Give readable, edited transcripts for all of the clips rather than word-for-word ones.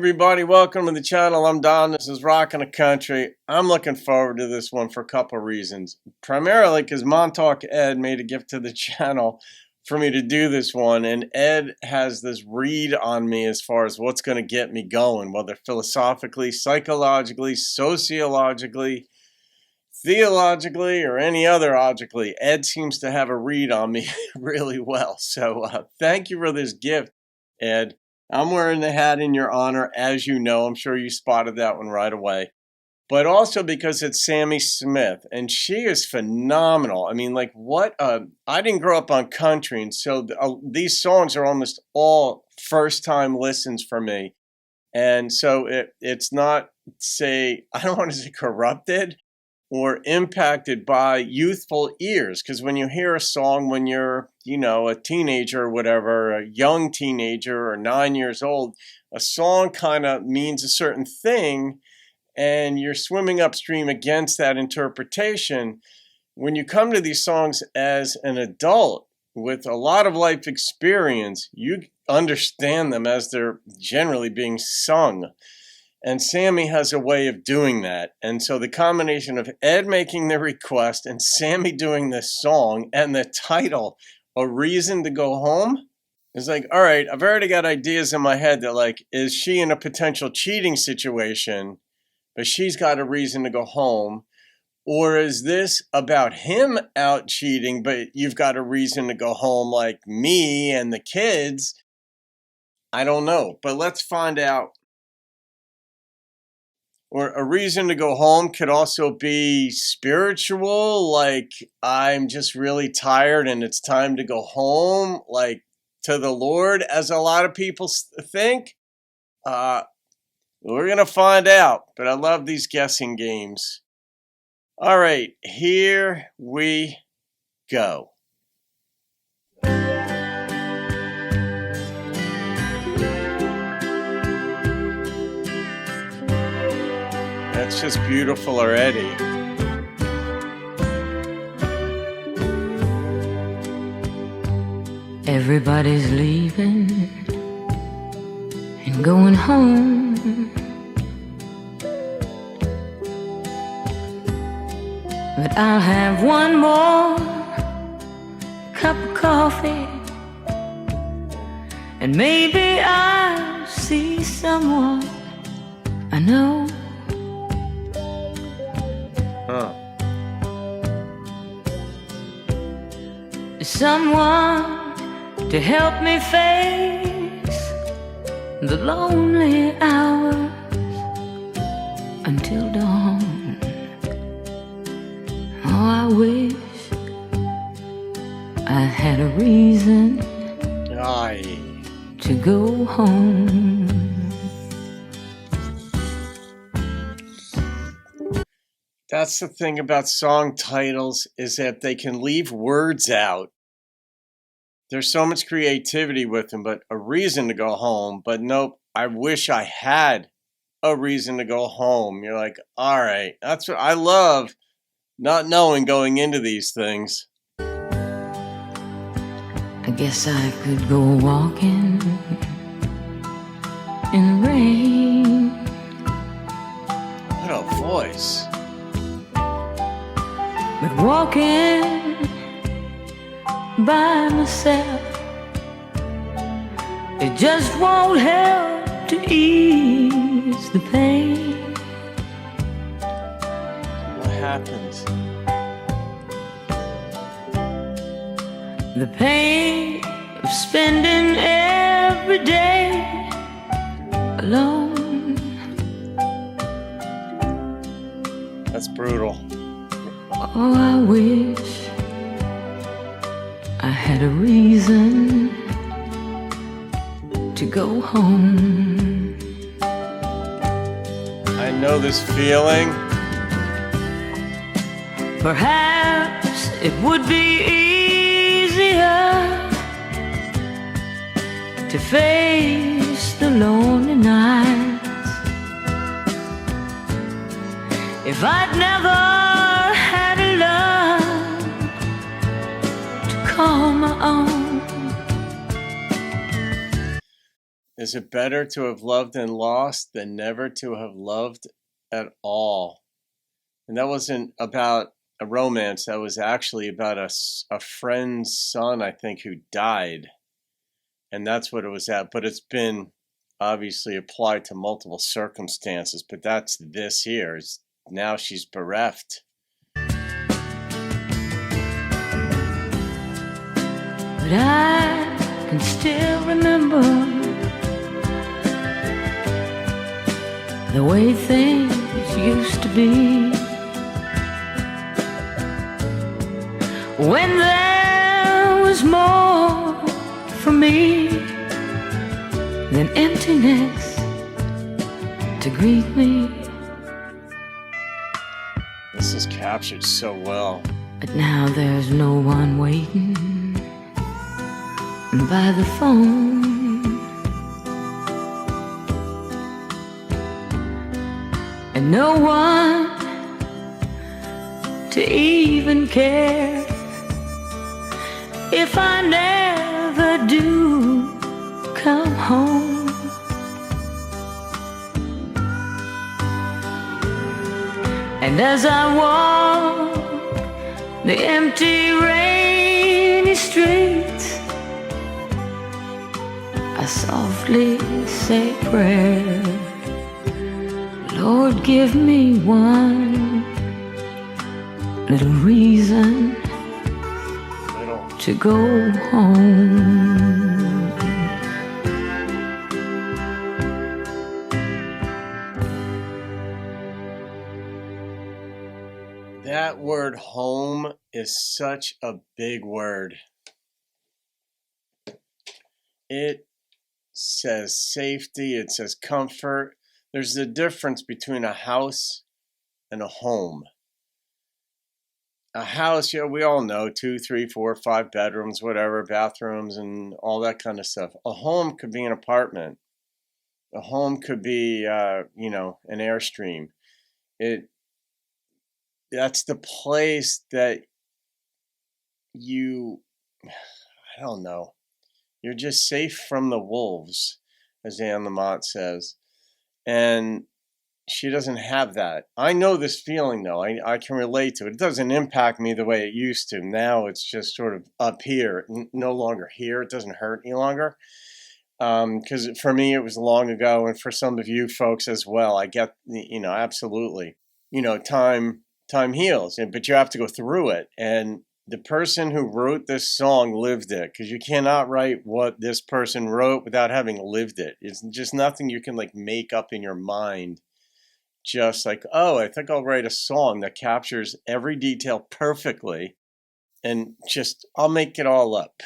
everybody, welcome to the channel. I'm Don. This is Rockin' the Country. I'm looking forward to this one for a couple of reasons. Primarily because MontaukEd made a gift to the channel for me to do this one, and Ed has this read on me as far as what's going to get me going, whether philosophically, psychologically, sociologically, theologically, or any other logically. Ed seems to have a read on me really well. So thank you for this gift, Ed. I'm wearing the hat in your honor, as you know. I'm sure you spotted that one right away. But also because it's Sammi Smith, and she is phenomenal. I mean, like, what? I didn't grow up on country, and so these songs are almost all first-time listens for me. And so it's not, say, I don't want to say corrupted or impacted by youthful ears, because when you hear a song when you're, you know, a teenager or whatever, a young teenager or 9 years old, a song kind of means a certain thing, and you're swimming upstream against that interpretation. When you come to these songs as an adult with a lot of life experience, you understand them as they're generally being sung. And Sammi has a way of doing that. And so the combination of Ed making the request and Sammi doing this song and the title, A Reason to Go Home, is like, all right, I've already got ideas in my head that, like, is she in a potential cheating situation, but she's got a reason to go home? Or is this about him out cheating, but you've got a reason to go home, like me and the kids? I don't know, but let's find out. Or a reason to go home could also be spiritual, like I'm just really tired and it's time to go home, like to the Lord, as a lot of people think. We're going to find out, but I love these guessing games. All right, here we go. That's just beautiful already. Everybody's leaving and going home, but I'll have one more cup of coffee, and maybe I'll see someone I know. Someone to help me face the lonely hours until dawn. Oh, I wish I had a reason to go home. That's the thing about song titles, is that they can leave words out. There's so much creativity with them, but a reason to go home. But nope, I wish I had a reason to go home. You're like, all right, that's what I love, not knowing going into these things. I guess I could go walking in the rain. What a voice. But walking by myself, it just won't help to ease the pain. What happens? The pain of spending every day alone. That's brutal. Oh, I wish I had a reason to go home. I know this feeling. Perhaps it would be easier to face the lonely nights if I'd never had a love to call my own. Is it better to have loved and lost than never to have loved at all? And that wasn't about a romance. That was actually about a friend's son, I think, who died. And that's what it was at. But it's been obviously applied to multiple circumstances. But that's this here. Now she's bereft. But I can still remember the way things used to be, when there was more for me than emptiness to greet me. This is captured so well. But now there's no one waiting by the phone, and no one to even care if I never do come home. And as I walk the empty, rainy streets, I softly say a prayer. Lord, give me one little reason to go home. That word home is such a big word. It says safety, it says comfort. There's a difference between a house and a home. A house, we all know, 2, 3, 4, 5 bedrooms, whatever, bathrooms and all that kind of stuff. A home could be an apartment. A home could be, an Airstream. That's the place that I don't know, you're just safe from the wolves, as Anne Lamott says. And she doesn't have that. I know this feeling, though. I can relate to it. It doesn't impact me the way it used to. Now it's just sort of up here, no longer here. It doesn't hurt any longer. Because for me, it was long ago, and for some of you folks as well. I get, absolutely. Time heals, but you have to go through it. And the person who wrote this song lived it, because you cannot write what this person wrote without having lived it. It's just nothing you can make up in your mind. Just I think I'll write a song that captures every detail perfectly, and I'll make it all up.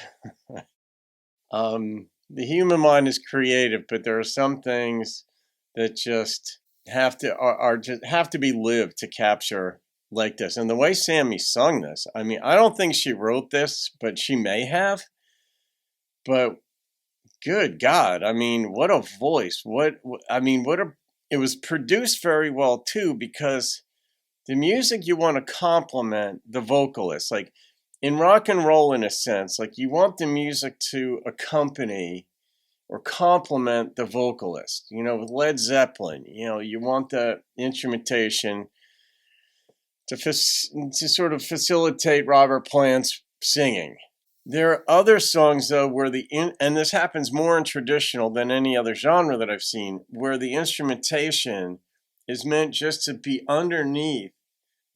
The human mind is creative, but there are some things that just have to be lived to capture like this. And the way Sammi sung this, I don't think she wrote this, but she may have. But good God, what a voice! It was produced very well too, because the music, you want to complement the vocalist. Like in rock and roll, in a sense, you want the music to accompany or complement the vocalist. With Led Zeppelin, you want the instrumentation to sort of facilitate Robert Plant's singing. There are other songs, though, where and this happens more in traditional than any other genre that I've seen, where the instrumentation is meant just to be underneath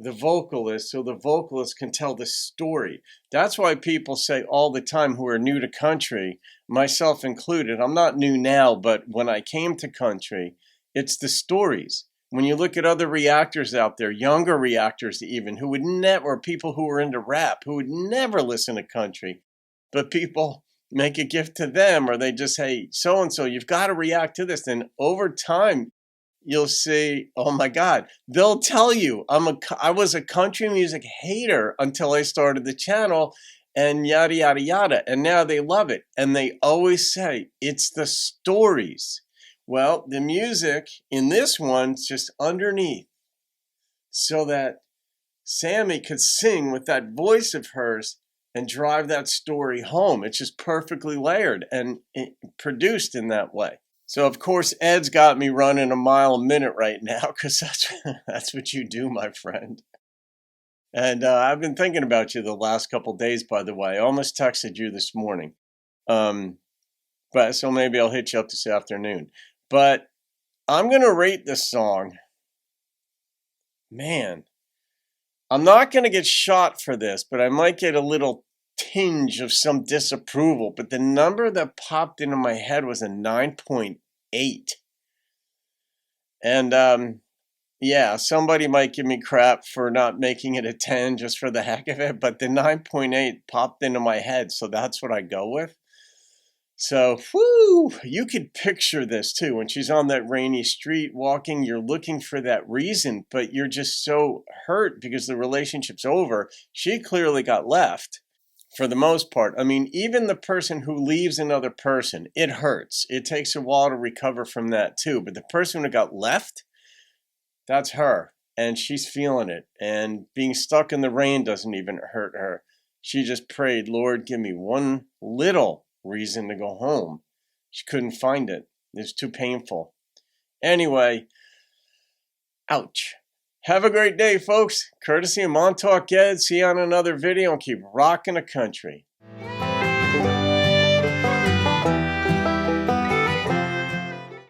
the vocalist, so the vocalist can tell the story. That's why people say all the time, who are new to country, myself included, I'm not new now, but when I came to country, it's the stories. When you look at other reactors out there, younger reactors even, who would never, or people who were into rap, who would never listen to country, but people make a gift to them, or they just, hey, so-and-so, you've got to react to this. And over time, you'll see, oh my God, they'll tell you, I was a country music hater until I started the channel, and yada, yada, yada. And now they love it. And they always say, it's the stories. Well, the music in this one's just underneath, so that Sammi could sing with that voice of hers and drive that story home. It's just perfectly layered and produced in that way. So, of course, Ed's got me running a mile a minute right now because that's what you do, my friend. And I've been thinking about you the last couple days, by the way. I almost texted you this morning. But so maybe I'll hit you up this afternoon. But I'm going to rate this song. Man, I'm not going to get shot for this, but I might get a little tinge of some disapproval. But the number that popped into my head was a 9.8. And yeah, somebody might give me crap for not making it a 10 just for the heck of it, but the 9.8 popped into my head, so that's what I go with. So, whoo, you could picture this too. When she's on that rainy street walking, you're looking for that reason, but you're just so hurt because the relationship's over. She clearly got left for the most part. I mean, even the person who leaves another person, it hurts. It takes a while to recover from that too. But the person who got left, that's her. And she's feeling it. And being stuck in the rain doesn't even hurt her. She just prayed, Lord, give me one little reason to go home. She couldn't find it. It's too painful. Anyway, ouch. Have a great day, folks. Courtesy of MontaukEd. See you on another video and keep rocking the country.